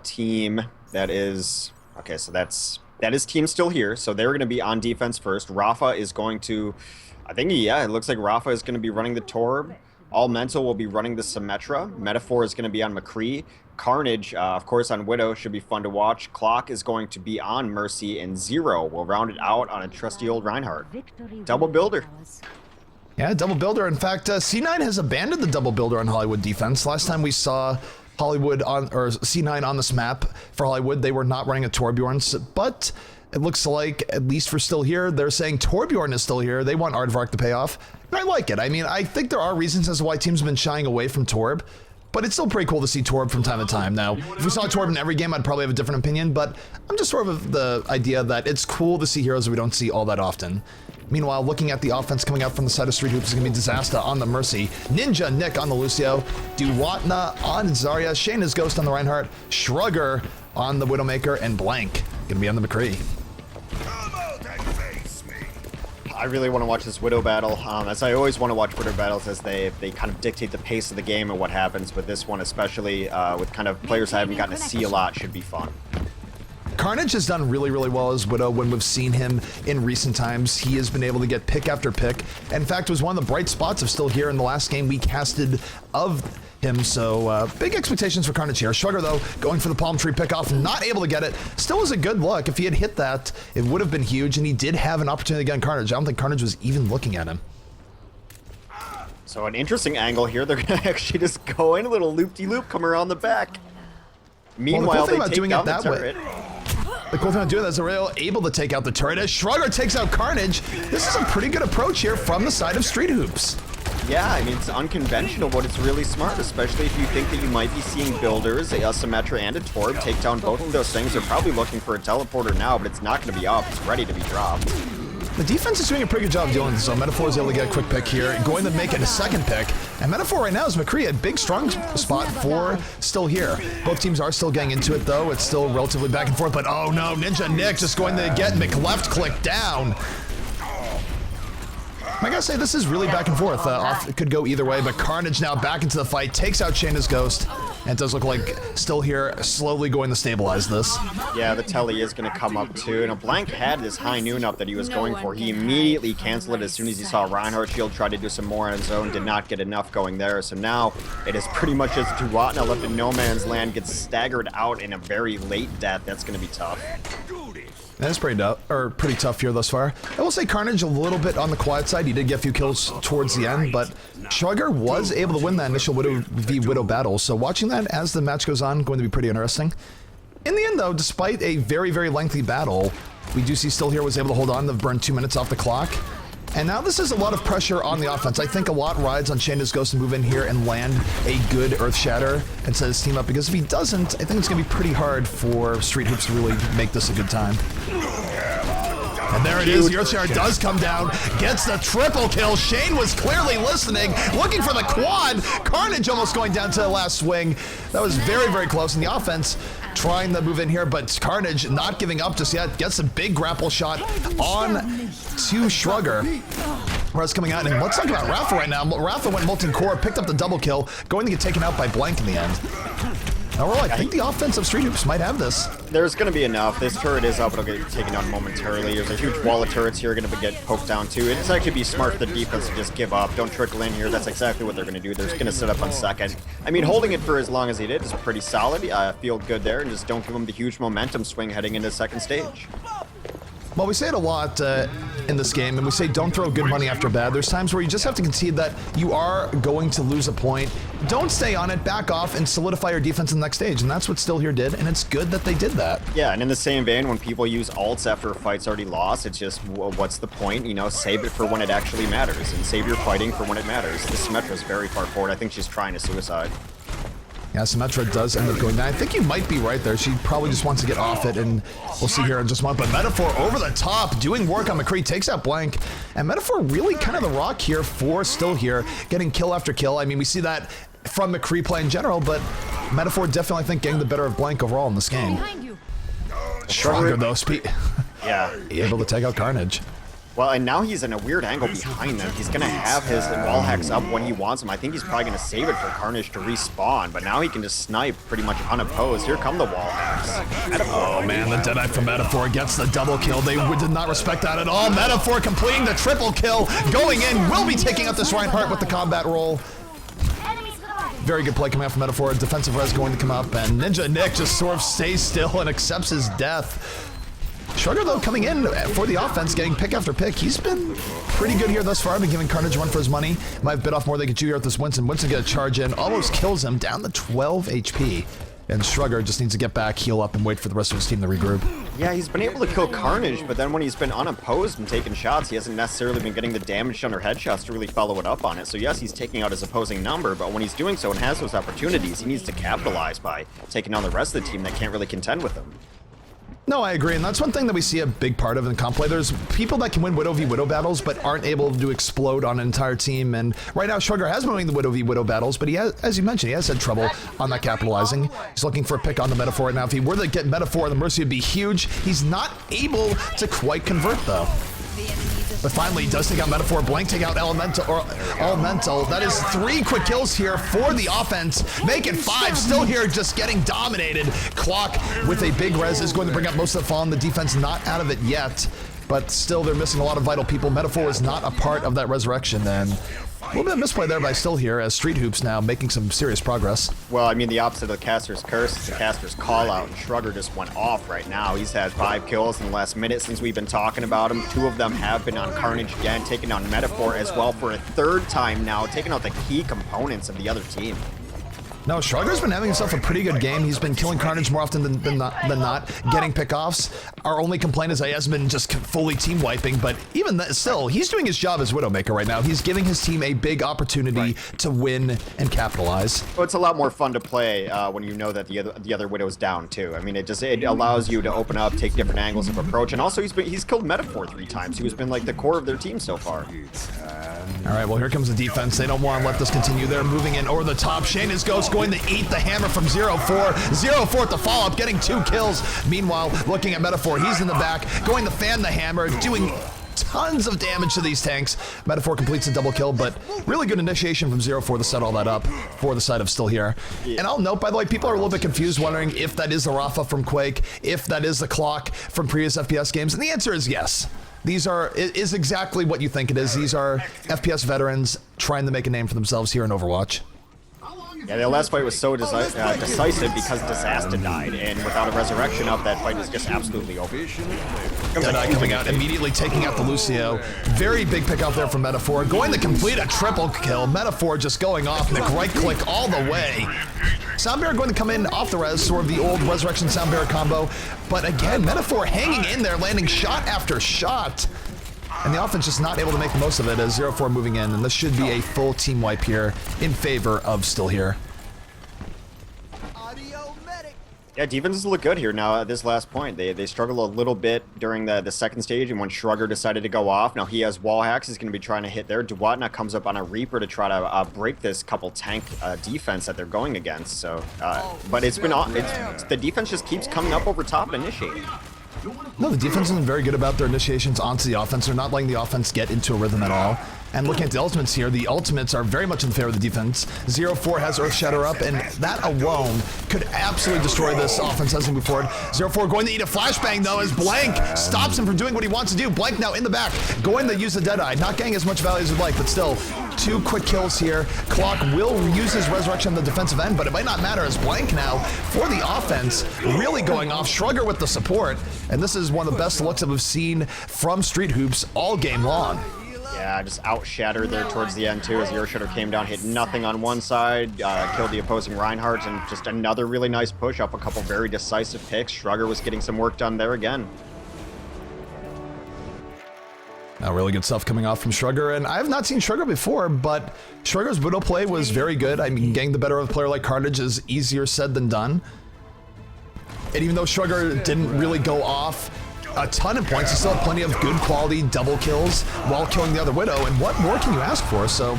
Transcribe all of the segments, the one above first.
Team that is okay, so that is team still here, so they're going to be on defense first. Rafa is going to, I think, yeah, it looks like Rafa is going to be running the Torb. All Mental will be running the Symmetra. Metaphor is going to be on McCree. Carnage, of course, on Widow should be fun to watch. Clock is going to be on Mercy, and Zero will round it out on a trusty old Reinhardt. Double builder. Yeah, double builder. In fact, C9 has abandoned the double builder on Hollywood defense. Last time we saw Hollywood on, or C9 on this map for Hollywood, they were not running a Torbjorn, but it looks like, at least for still here, they're saying Torbjorn is still here. They want Aardvark to pay off, and I like it. I mean, I think there are reasons as to why teams have been shying away from Torb, but it's still pretty cool to see Torb from time to time. Now, if we saw Torb in every game, I'd probably have a different opinion, but I'm just sort of the idea that it's cool to see heroes that we don't see all that often. Meanwhile, looking at the offense coming out from the side of Street Hoops is going to be Disaster on the Mercy, Ninja Nick on the Lucio, Duwatna on Zarya, Shane is Ghost on the Reinhardt, Shrugger on the Widowmaker, and Blank going to be on the McCree. I really want to watch this Widow battle, as I always want to watch Widow battles, as they kind of dictate the pace of the game and what happens. But this one, especially with kind of players I haven't gotten to see a lot, should be fun. Carnage has done really, really well as Widow when we've seen him in recent times. He has been able to get pick after pick. In fact, it was one of the bright spots of still here in the last game we casted of him. So big expectations for Carnage here. Shrugger, though, going for the palm tree pickoff, not able to get it. Still was a good look. If he had hit that, it would have been huge, and he did have an opportunity to get Carnage. I don't think Carnage was even looking at him. So an interesting angle here. They're going to actually just go in a little loop-de-loop, come around the back. Meanwhile, well, the cool thing about they take doing down it that the turret. The cool thing about doing that is they're able to take out the turret. As Shrugger takes out Carnage, this is a pretty good approach here from the side of Street Hoops. Yeah, I mean, it's unconventional, but it's really smart, especially if you think that you might be seeing builders, a Symmetra and a Torb, take down both of those things. They're probably looking for a teleporter now, but it's not going to be up. It's ready to be dropped. The defense is doing a pretty good job dealing with this, so Metaphor is able to get a quick pick here, going to make it a second pick. And Metaphor right now is McCree, a big strong spot for still here. Both teams are still getting into it, though. It's still relatively back and forth, but oh no, Ninja Nick just going to get McLeft click down. I gotta say, this is really back and forth. It could go either way, but Carnage now back into the fight, takes out Shayna's Ghost, and it does look like still here, slowly going to stabilize this. Yeah, the telly is going to come up too, and a Blank had this high noon up that he was going for. He immediately canceled it as soon as he saw Reinhardt shield, tried to do some more on his own, did not get enough going there. So now it is pretty much just Duwatna left in no man's land, gets staggered out in a very late death. That's going to be tough. That's pretty tough here thus far. I will say Carnage a little bit on the quiet side. He did get a few kills towards the end, but Shrugger was able to win that initial Widow v Widow battle. So watching that as the match goes on, going to be pretty interesting. In the end, though, despite a very, very lengthy battle, we do see still here was able to hold on to burn 2 minutes off the clock. And now this is a lot of pressure on the offense. I think a lot rides on Shayna's Ghost to move in here and land a good Earth Shatter and set his team up, because if he doesn't, I think it's going to be pretty hard for Street Hoops to really make this a good time. And there it is, the Earth Shatter does come down, gets the triple kill. Shane was clearly listening, looking for the quad. Carnage almost going down to the last swing. That was very, very close in the offense. Trying to move in here, but Carnage not giving up just yet. Gets a big grapple shot on to Shrugger. Russ coming out, and let's talk about Rafa right now. Rafa went Molten Core, picked up the double kill, going to get taken out by Blank in the end. Overall, I think the offense of Street Hoops might have this. There's going to be enough. This turret is up. It'll get taken down momentarily. There's a huge wall of turrets here going to get poked down too. It's actually be smart for the defense to just give up. Don't trickle in here. That's exactly what they're going to do. They're just going to set up on second. I mean, holding it for as long as he did is pretty solid. Feel good there, and just don't give him the huge momentum swing heading into the second stage. Well, we say it a lot in this game, and we say don't throw good money after bad. There's times where you just have to concede that you are going to lose a point. Don't stay on it, back off, and solidify your defense in the next stage, and that's what Still Here did, and it's good that they did that. Yeah, and in the same vein, when people use ults after a fight's already lost, it's just, what's the point? You know, save it for when it actually matters, and save your fighting for when it matters. This Symmetra's very far forward. I think she's trying to suicide. Yeah, Symmetra does end up going down. I think you might be right there. She probably just wants to get off it, and we'll see here in just a moment. But Metaphor over the top, doing work on McCree, takes out Blank. And Metaphor really kind of the rock here for Still Here, getting kill after kill. I mean, we see that from McCree play in general, but Metaphor definitely, I think, getting the better of Blank overall in this game. Stronger, though, speed. Yeah. Able to take out Carnage. Well, and now he's in a weird angle behind them. He's going to have his wall hacks up when he wants them. I think he's probably going to save it for Carnage to respawn, but now he can just snipe pretty much unopposed. Here come the wall hacks. Oh man, the Deadeye from Metaphor gets the double kill. They did not respect that at all. Metaphor completing the triple kill, going in, will be taking out this Reinhardt with the combat roll. Very good play coming out from Metaphor. Defensive res going to come up, and Ninja Nick just sort of stays still and accepts his death. Shrugger, though, coming in for the offense, getting pick after pick. He's been pretty good here thus far. Been giving Carnage a run for his money. Might have bit off more than they could chew here with this Winston. Winston get a charge in, almost kills him, down to 12 HP. And Shrugger just needs to get back, heal up, and wait for the rest of his team to regroup. Yeah, he's been able to kill Carnage, but then when he's been unopposed and taking shots, he hasn't necessarily been getting the damage under headshots to really follow it up on it. So yes, he's taking out his opposing number, but when he's doing so and has those opportunities, he needs to capitalize by taking on the rest of the team that can't really contend with him. No, I agree, and that's one thing that we see a big part of in comp play. There's people that can win Widow v Widow battles, but aren't able to explode on an entire team, and right now Shrugger has been winning the Widow v Widow battles, but he has, as you mentioned, he has had trouble on that capitalizing. He's looking for a pick on the Metaphor right now. If he were to get Metaphor, the Mercy would be huge. He's not able to quite convert, though. But finally, he does take out Metaphor. Blank take out Elemental. That is 3 quick kills here for the offense. Make it 5. Still here, just getting dominated. Clock with a big res is going to bring up most of the Fallen. The defense not out of it yet. But still, they're missing a lot of vital people. Metaphor is not a part of that resurrection, and a little bit of misplay there by Still here, as Street Hoops now making some serious progress. Well, I mean, the opposite of the caster's curse is the caster's call out, and Shrugger just went off right now. He's had 5 kills in the last minute since we've been talking about him. 2 of them have been on Carnage again, taking on Metaphor as well for a 3rd time now, taking out the key components of the other team. No, Shrugger's been having himself a pretty good game. He's been killing Carnage more often than not, getting pickoffs. Our only complaint is that he hasn't been just fully team wiping, but even that, still, he's doing his job as Widowmaker right now. He's giving his team a big opportunity to win and capitalize. Well, it's a lot more fun to play when you know that the other Widow's down too. I mean, it allows you to open up, take different angles of approach, and also he's killed Metaphor 3 times, who's been like the core of their team so far. All right, well, here comes the defense. They don't want to let this continue. They're moving in over the top. Shane is Ghost going to eat the hammer from 0-4. 0-4 at the follow-up, getting 2 kills. Meanwhile, looking at Metaphor, he's in the back, going to fan the hammer, doing tons of damage to these tanks. Metaphor completes a double kill, but really good initiation from 0-4 to set all that up for the side of Still here. Yeah. And I'll note, by the way, people are a little bit confused, wondering if that is the Rafa from Quake, if that is the Clock from previous FPS games, and the answer is yes. It is exactly what you think it is. These are FPS veterans trying to make a name for themselves here in Overwatch. Yeah, the last fight was so decisive because Disaster died, and without a resurrection up, that fight is just absolutely over. Deadeye coming out, immediately taking out the Lucio. Very big pick out there from Metaphor. Going to complete a triple kill. Metaphor just going off, Nick right click all the way. Soundbearer going to come in off the res, sort of the old Resurrection Soundbearer combo. But again, Metaphor hanging in there, landing shot after shot. And the offense just not able to make the most of it as 0-4 moving in, and this should be a full team wipe here in favor of Still here. Yeah, defenses look good here now at this last point. They struggled a little bit during the second stage, and when Shrugger decided to go off, now he has wall hacks. He's going to be trying to hit there. Duwatna comes up on a Reaper to try to break this couple tank defense that they're going against. So, but the defense just keeps coming up over top and initiating. No, the defense isn't very good about their initiations onto the offense. They're not letting the offense get into a rhythm at all. And looking at the ultimates here, the ultimates are very much in favor of the defense. 0-4 has Earth Shatter up, and that alone could absolutely destroy this offense as we move forward. 0-4 going to eat a flashbang, though, as Blank stops him from doing what he wants to do. Blank now in the back, going to use the Deadeye. Not getting as much value as he'd like, but still, 2 quick kills here. Clock will use his resurrection on the defensive end, but it might not matter as Blank now, for the offense, really going off. Shrugger with the support, and this is one of the best looks that we've seen from Street Hoops all game long. Yeah, just out-shattered there towards the end, too, as the Earth Shatter came down, hit nothing on one side, killed the opposing Reinhardt, and just another really nice push up, a couple very decisive picks. Shrugger was getting some work done there again. Now, really good stuff coming off from Shrugger, and I have not seen Shrugger before, but Shrugger's Widow play was very good. I mean, getting the better of a player like Carnage is easier said than done. And even though Shrugger didn't really go off a ton of points, he still had plenty of good quality double kills while killing the other Widow, and what more can you ask for? So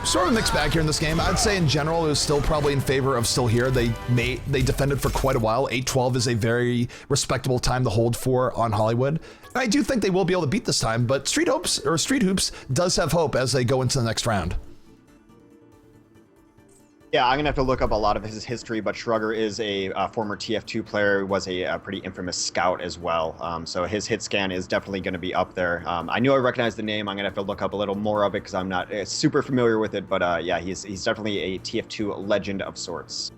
sort of a mixed bag here in this game. I'd say in general it was still probably in favor of Still Here. They defended for quite a while. 8-12 is a very respectable time to hold for on Hollywood. And I do think they will be able to beat this time, but Street Hoops does have hope as they go into the next round. Yeah, I'm going to have to look up a lot of his history, but Shrugger is a former TF2 player, was a pretty infamous scout as well. So his hit scan is definitely going to be up there. I knew I recognized the name. I'm going to have to look up a little more of it because I'm not super familiar with it. But yeah, he's definitely a TF2 legend of sorts.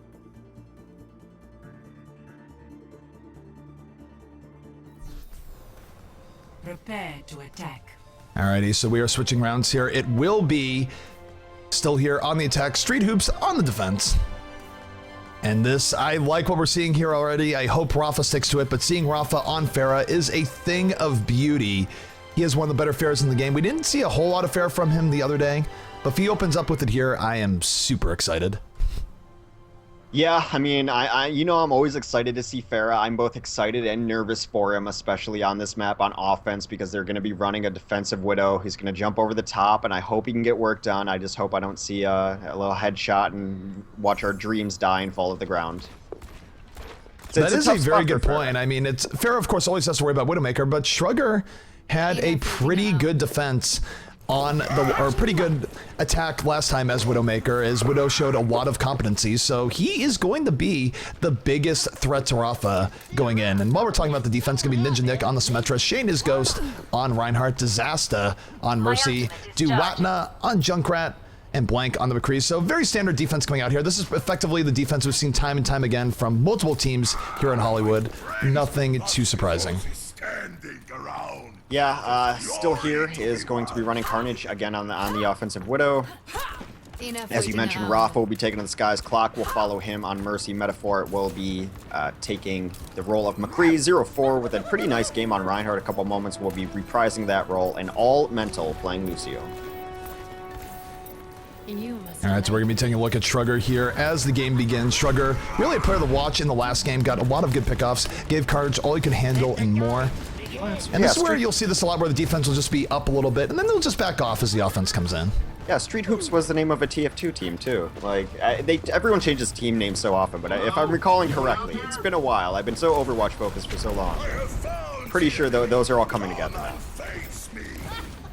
Prepare to attack. Alrighty, so we are switching rounds here. It will be Still Here on the attack, Street Hoops on the defense. And this, I like what we're seeing here already. I hope Rafa sticks to it, but seeing Rafa on Pharah is a thing of beauty. He is one of the better Pharahs in the game. We didn't see a whole lot of Pharah from him the other day, but if he opens up with it here, I am super excited. Yeah, I mean, I'm always excited to see Pharah. I'm both excited and nervous for him, especially on this map on offense, because they're going to be running a defensive Widow. He's going to jump over the top, and I hope he can get work done. I just hope I don't see a little headshot and watch our dreams die and fall to the ground. That is a very good point. I mean, Pharah, of course, always has to worry about Widowmaker, but Shrugger had a pretty good defense on pretty good attack last time as Widowmaker, as Widow showed a lot of competencies, so he is going to be the biggest threat to Rafa going in. And while we're talking about the defense, it's going to be Ninja Nick on the Symmetra, Shane is Ghost on Reinhardt, Disaster on Mercy, Duwatna on Junkrat, and Blank on the McCree. So very standard defense coming out here. This is effectively the defense we've seen time and time again from multiple teams here in Hollywood. Nothing too surprising. Yeah, Still Here is going to be running Carnage again on the offensive Widow. As you mentioned, Rafa will be taking to the skies. Clock will follow him on Mercy. Metaphor will be taking the role of McCree. 0-4 with a pretty nice game on Reinhardt. A couple moments will be reprising that role, and all mental playing Lucio. Alright, so we're going to be taking a look at Shrugger here as the game begins. Shrugger, really a player to watch in the last game, got a lot of good pickoffs, gave Carnage all he could handle and more. And this is where you'll see this a lot, where the defense will just be up a little bit, and then they'll just back off as the offense comes in. Yeah, Street Hoops was the name of a TF2 team, too. Like, everyone changes team names so often, but if I'm recalling correctly, it's been a while. I've been so Overwatch focused for so long. Pretty sure those are all coming together now.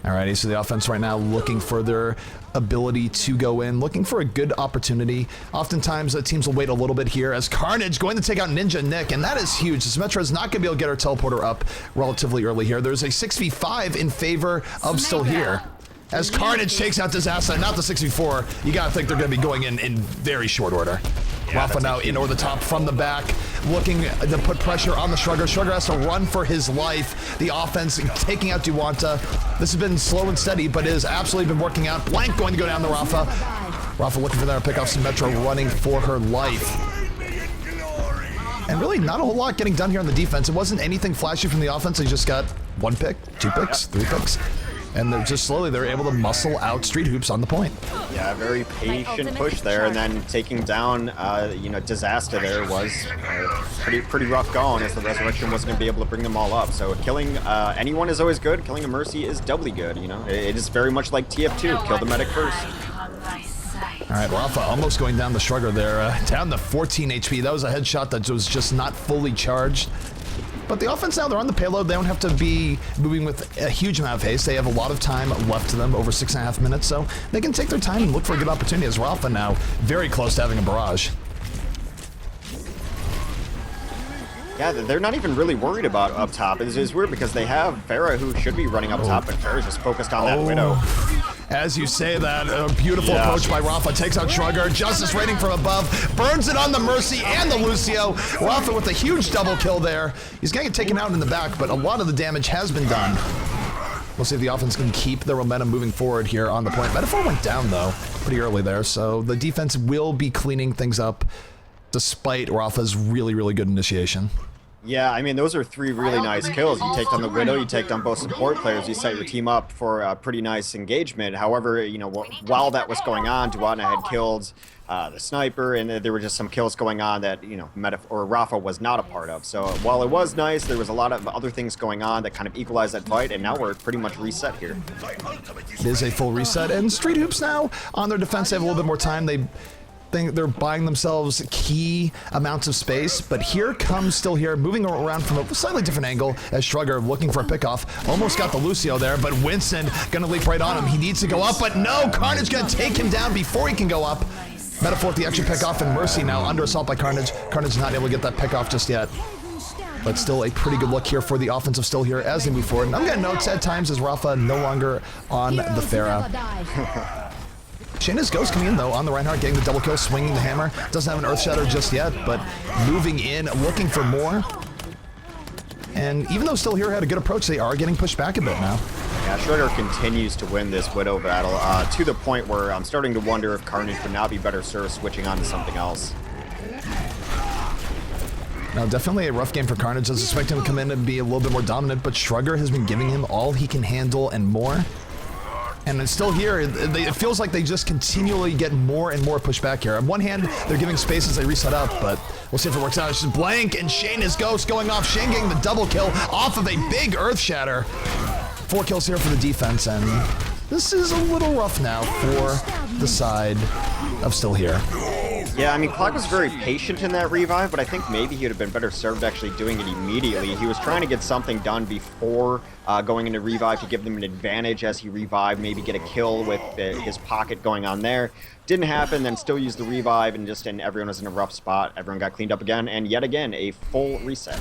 Alrighty, so the offense right now looking for their ability to go in, looking for a good opportunity. Oftentimes, teams will wait a little bit here as Carnage going to take out Ninja Nick, and that is huge. Symmetra is not going to be able to get her teleporter up relatively early here. There's a 6v5 in favor of Still Here. As Carnage takes out Disaster, not the 6v4, you gotta think they're gonna be going in very short order. Yeah, Rafa now in over the top from the back, looking to put pressure on the Shrugger. Shrugger has to run for his life. The offense taking out Duwanta. This has been slow and steady, but it has absolutely been working out. Blank going to go down to Rafa. Rafa looking for that pick off Symmetra, running for her life. And really not a whole lot getting done here on the defense. It wasn't anything flashy from the offense. They just got 1 pick, 2 picks, 3 picks. And they're just slowly, they're able to muscle out Street Hoops on the point. Yeah, very patient push there, and then taking down, Disaster there was pretty rough going, as the Resurrection wasn't going to be able to bring them all up. So killing anyone is always good. Killing a Mercy is doubly good, It is very much like TF2, kill the medic first. All right, Rafa almost going down the Shrugger there, down to 14 HP. That was a headshot that was just not fully charged. But the offense now, they're on the payload. They don't have to be moving with a huge amount of haste. They have a lot of time left to them, over 6.5 minutes, so they can take their time and look for a good opportunity, as Rafa now very close to having a barrage. Yeah, they're not even really worried about up top. It's weird because they have Pharah who should be running up top, but Pharah's just focused on that Widow. As you say that, a beautiful approach by Rafa, takes out Shrugger, Justice rating from above, burns it on the Mercy and the Lucio. Rafa with a huge double kill there. He's going to get taken out in the back, but a lot of the damage has been done. We'll see if the offense can keep their momentum moving forward here on the point. Metaphor went down, though, pretty early there, so the defense will be cleaning things up despite Rafa's really, really good initiation. Yeah, I mean, those are three really nice kills. You take down the Widow, you take down both support players, you set your team up for a pretty nice engagement. However, you know, while that was going on, Duatna had killed the sniper, and there were just some kills going on that, you know, Rafa was not a part of. So while it was nice, there was a lot of other things going on that kind of equalized that fight, and now we're pretty much reset here. It is a full reset, and Street Hoops now, on their defense, they have a little bit more time. They're buying themselves key amounts of space, but here comes Still Here, moving around from a slightly different angle as Shrugger looking for a pickoff. Almost got the Lucio there, but Winston gonna leap right on him. He needs to go up, but no, Carnage gonna take him down before he can go up. Metaphor with the extra pickoff, and Mercy now under assault by Carnage. Carnage not able to get that pickoff just yet. But still a pretty good look here for the offensive Still Here as they move forward. And I'm getting notes at times as Rafa no longer on the Pharah. Shayna's Ghost coming in, though, on the Reinhardt, getting the double kill, swinging the hammer. Doesn't have an Earth Shatter just yet, but moving in, looking for more. And even though Still Here had a good approach, they are getting pushed back a bit now. Yeah, Shrugger continues to win this Widow battle to the point where I'm starting to wonder if Carnage would not be better served switching on to something else. Now, definitely a rough game for Carnage. I was expecting him to come in and be a little bit more dominant, but Shrugger has been giving him all he can handle and more. And it's Still Here. It feels like they just continually get more and more pushback here. On one hand, they're giving space as they reset up, but we'll see if it works out. It's just Blank and Shayna's Ghost going off. Shane getting the double kill off of a big Earth Shatter. 4 kills here for the defense, and this is a little rough now for the side of Still Here. Yeah, I mean, Clock was very patient in that revive, but I think maybe he would have been better served actually doing it immediately. He was trying to get something done before going into revive to give them an advantage as he revived, maybe get a kill with his pocket going on there. Didn't happen, then still used the revive, and everyone was in a rough spot. Everyone got cleaned up again, and yet again, a full reset.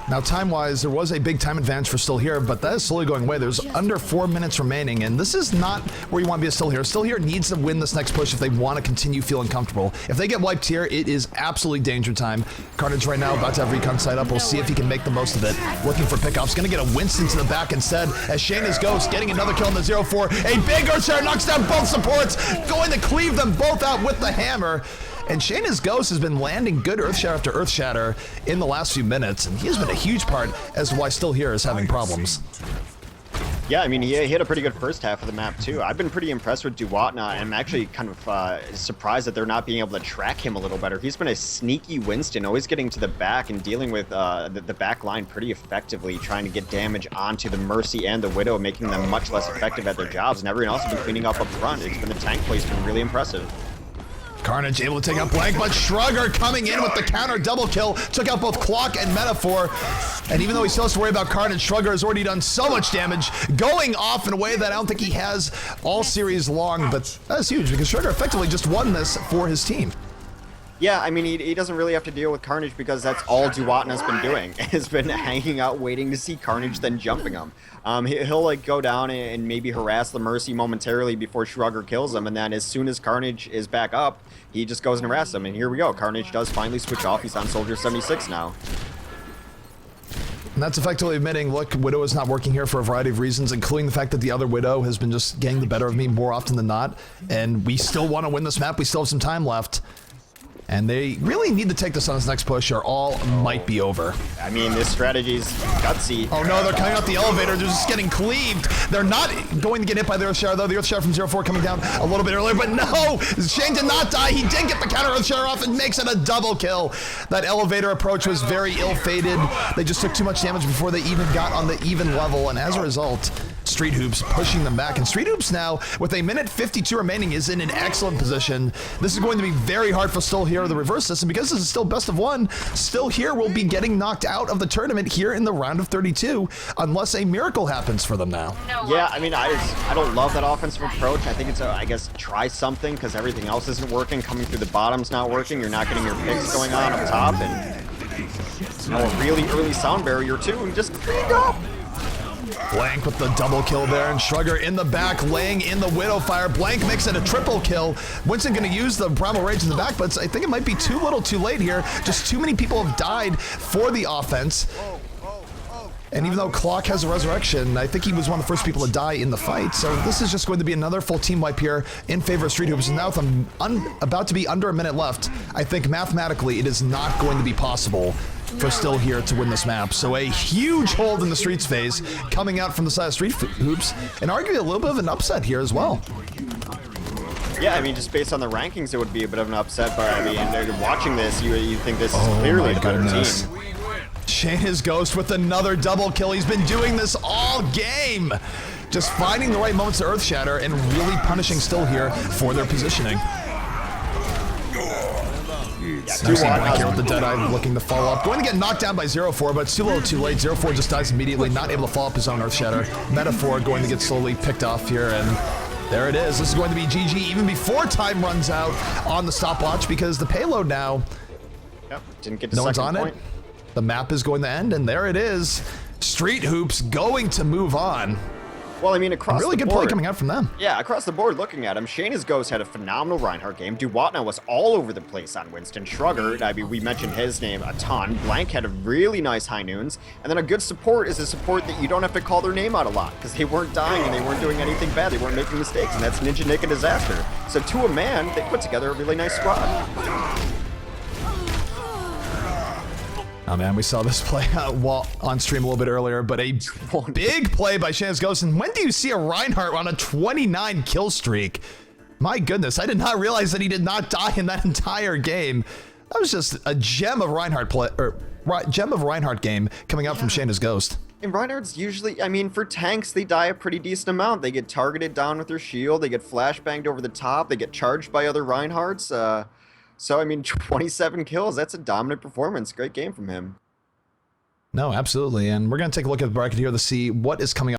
Now, time-wise, there was a big time advantage for Still Here, but that is slowly going away. There's under 4 minutes remaining, and this is not where you want to be a Still Here. Still Here needs to win this next push if they want to continue feeling comfortable. If they get wiped here, it is absolutely danger time. Carnage right now about to have Recon sight up. We'll see if he can make the most of it. Looking for pickoffs. Going to get a Winston to the back instead, as Shayna's Ghost getting another kill in the 0-4. A big Earthshare knocks down both supports, going to cleave them both out with the hammer. And Shayna's Ghost has been landing good Earth Shatter after Earth Shatter in the last few minutes, and he has been a huge part as to why Still Here is having problems. Yeah, I mean, he hit a pretty good first half of the map, too. I've been pretty impressed with Duatna, and I'm actually kind of surprised that they're not being able to track him a little better. He's been a sneaky Winston, always getting to the back and dealing with the back line pretty effectively, trying to get damage onto the Mercy and the Widow, making them much less effective at their jobs, and everyone else has been cleaning up front. It's been the tank play's been really impressive. Carnage able to take out Blank, but Shrugger coming in with the counter double kill, took out both Clock and Metaphor. And even though he still has to worry about Carnage, Shrugger has already done so much damage, going off in a way that I don't think he has all series long, but that's huge because Shrugger effectively just won this for his team. Yeah, I mean, he doesn't really have to deal with Carnage because that's all Duatna's been doing. Has been hanging out waiting to see Carnage, then jumping him. He'll like go down and maybe harass the Mercy momentarily before Shrugger kills him, and then as soon as Carnage is back up, he just goes and harasses him. And here we go. Carnage does finally switch off. He's on Soldier 76 now. And that's effectively admitting, look, Widow is not working here for a variety of reasons, including the fact that the other Widow has been just getting the better of me more often than not. And we still want to win this map. We still have some time left. And they really need to take this on this next push or all might be over. I mean, this strategy's gutsy. Oh no, they're coming out the elevator. They're just getting cleaved. They're not going to get hit by the Earthshare, though. The Earthshare from 0-4 coming down a little bit earlier, but no! Shane did not die. He did get the counter Earthshare off and makes it a double kill. That elevator approach was very ill-fated. They just took too much damage before they even got on the even level, and as a result, Street Hoops pushing them back. And Street Hoops now, with a minute 52 remaining, is in an excellent position. This is going to be very hard for Still Here, the reverse system, because this is still best of one. Still Here will be getting knocked out of the tournament here in the round of 32, unless a miracle happens for them now. Yeah, I mean, I don't love that offensive approach. I think it's I guess, try something, because everything else isn't working. Coming through the bottom's not working. You're not getting your picks going on up top, and a really early sound barrier, too, and just cleaned up. Blank with the double kill there, and Shrugger in the back, laying in the Widow Fire. Blank makes it a triple kill. Winston going to use the Primal Rage in the back, but I think it might be too little too late here. Just too many people have died for the offense. And even though Clock has a resurrection, I think he was one of the first people to die in the fight. So this is just going to be another full team wipe here in favor of Street Hoops. And now with about to be under a minute left, I think mathematically it is not going to be possible for Still here to win this map. So a huge hold in the Streets phase coming out from the side of Street Hoops, and arguably a little bit of an upset here as well. Yeah, I mean, just based on the rankings, it would be a bit of an upset, but I mean, watching this, you think this is clearly the better team. Shane is Ghost with another double kill. He's been doing this all game. Just finding the right moments to Earth Shatter and really punishing Still here for their positioning. Blank here with the Deadeye looking to follow up. Going to get knocked down by 0-4, but it's too little too late. 0-4 just dies immediately, not able to follow up his own Earth Shatter. Metaphor going to get slowly picked off here, and there it is. This is going to be GG even before time runs out on the stopwatch, because the payload now, Yep, didn't get the no one's second on point. it. The map is going to end, and there it is. Street Hoops going to move on. Well, I mean, across Really the good board, play coming out from them. Yeah, across the board, looking at him, Shayna's Ghost had a phenomenal Reinhardt game. Duwatna was all over the place on Winston. Shrugger, I mean, we mentioned his name a ton. Blank had a really nice high noons. And then a good support is a support that you don't have to call their name out a lot, because they weren't dying and they weren't doing anything bad. They weren't making mistakes, and that's Ninja Nick and Disaster. So to a man, they put together a really nice squad. Oh man, we saw this play on stream a little bit earlier, but a big play by Shayna's Ghost. And when do you see a Reinhardt on a 29 kill streak? My goodness, I did not realize that he did not die in that entire game. That was just a gem of Reinhardt play, or gem of Reinhardt game coming out from Shayna's Ghost. And Reinhardt's usually, I mean, for tanks, they die a pretty decent amount. They get targeted down with their shield, they get flashbanged over the top, they get charged by other Reinhardts. So, I mean, 27 kills, that's a dominant performance. Great game from him. No, absolutely. And we're going to take a look at the bracket here to see what is coming up.